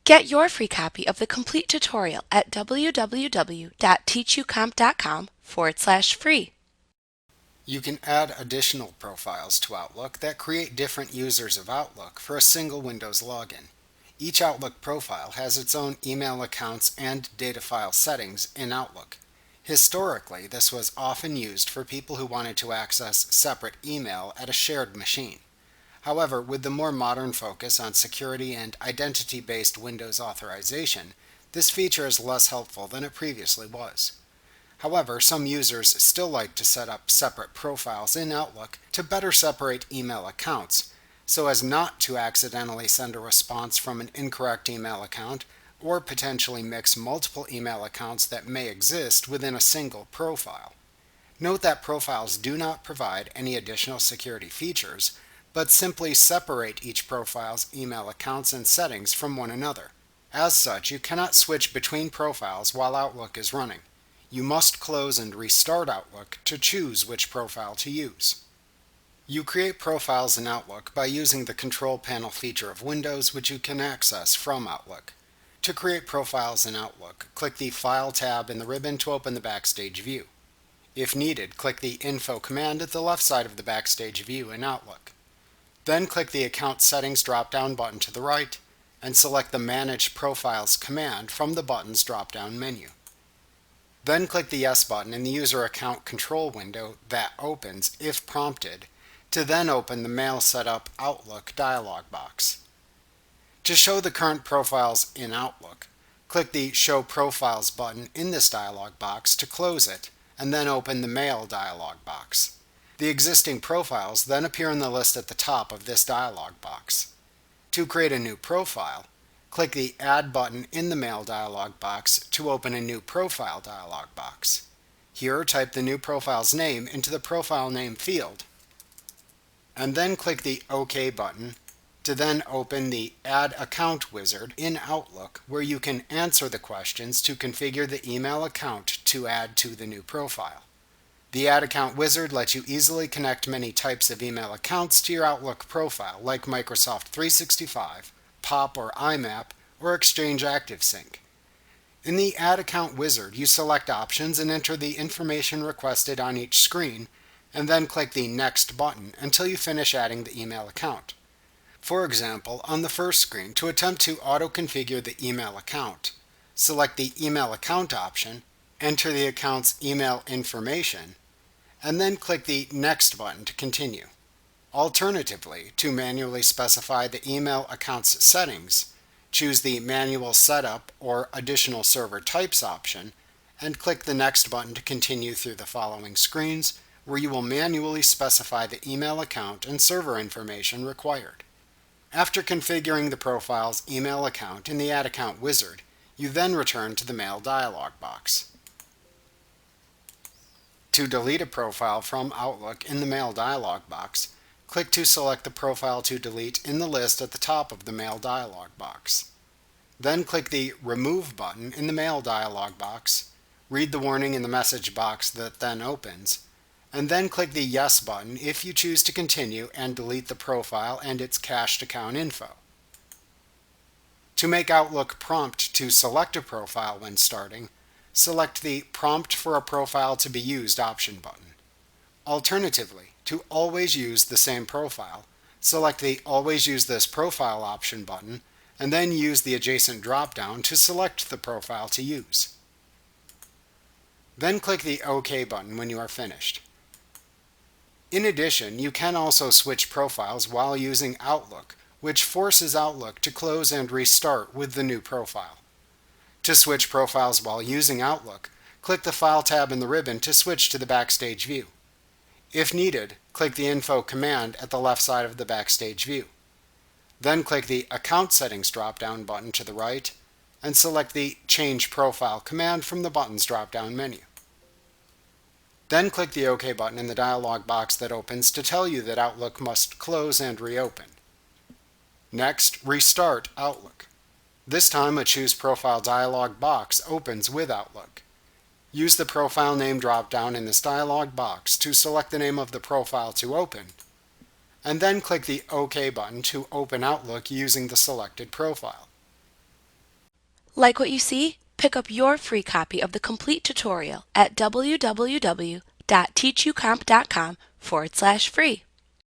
Get your free copy of the complete tutorial at www.teachucomp.com/free. You can add additional profiles to Outlook that create different users of Outlook for a single Windows login. Each Outlook profile has its own email accounts and data file settings in Outlook. Historically, this was often used for people who wanted to access separate email at a shared machine. However, with the more modern focus on security and identity-based Windows authorization, this feature is less helpful than it previously was. However, some users still like to set up separate profiles in Outlook to better separate email accounts, so as not to accidentally send a response from an incorrect email account or potentially mix multiple email accounts that may exist within a single profile. Note that profiles do not provide any additional security features, but simply separate each profile's email accounts and settings from one another. As such, you cannot switch between profiles while Outlook is running. You must close and restart Outlook to choose which profile to use. You create profiles in Outlook by using the Control Panel feature of Windows, which you can access from Outlook. To create profiles in Outlook, click the File tab in the ribbon to open the Backstage view. If needed, click the Info command at the left side of the Backstage view in Outlook. Then click the Account Settings drop-down button to the right and select the Manage Profiles command from the button's drop-down menu. Then click the Yes button in the User Account Control window that opens, if prompted, to then open the Mail Setup Outlook dialog box. To show the current profiles in Outlook, click the Show Profiles button in this dialog box to close it, and then open the Mail dialog box. The existing profiles then appear in the list at the top of this dialog box. To create a new profile, click the Add button in the Mail dialog box to open a new profile dialog box. Here, type the new profile's name into the profile name field, and then click the OK button to then open the Add Account wizard in Outlook, where you can answer the questions to configure the email account to add to the new profile. The Add Account wizard lets you easily connect many types of email accounts to your Outlook profile, like Microsoft 365, POP or IMAP, or Exchange ActiveSync. In the Add Account wizard, you select options and enter the information requested on each screen, and then click the Next button until you finish adding the email account. For example, on the first screen, to attempt to auto-configure the email account, select the Email Account option, enter the account's email information, and then click the Next button to continue. Alternatively, to manually specify the email account's settings, choose the Manual Setup or Additional Server Types option, and click the Next button to continue through the following screens, where you will manually specify the email account and server information required. After configuring the profile's email account in the Add Account wizard, you then return to the Mail dialog box. To delete a profile from Outlook in the Mail dialog box, click to select the profile to delete in the list at the top of the Mail dialog box. Then click the Remove button in the Mail dialog box, read the warning in the message box that then opens, and then click the Yes button if you choose to continue and delete the profile and its cached account info. To make Outlook prompt to select a profile when starting, select the Prompt for a Profile to be Used option button. Alternatively, to always use the same profile, select the Always Use This Profile option button, and then use the adjacent drop-down to select the profile to use. Then click the OK button when you are finished. In addition, you can also switch profiles while using Outlook, which forces Outlook to close and restart with the new profile. To switch profiles while using Outlook, click the File tab in the ribbon to switch to the Backstage view. If needed, click the Info command at the left side of the Backstage view. Then click the Account Settings drop-down button to the right, and select the Change Profile command from the button's drop-down menu. Then click the OK button in the dialog box that opens to tell you that Outlook must close and reopen. Next, restart Outlook. This time, a Choose Profile dialog box opens with Outlook. Use the Profile Name drop-down in this dialog box to select the name of the profile to open, and then click the OK button to open Outlook using the selected profile. Like what you see? Pick up your free copy of the complete tutorial at www.teachucomp.com/free.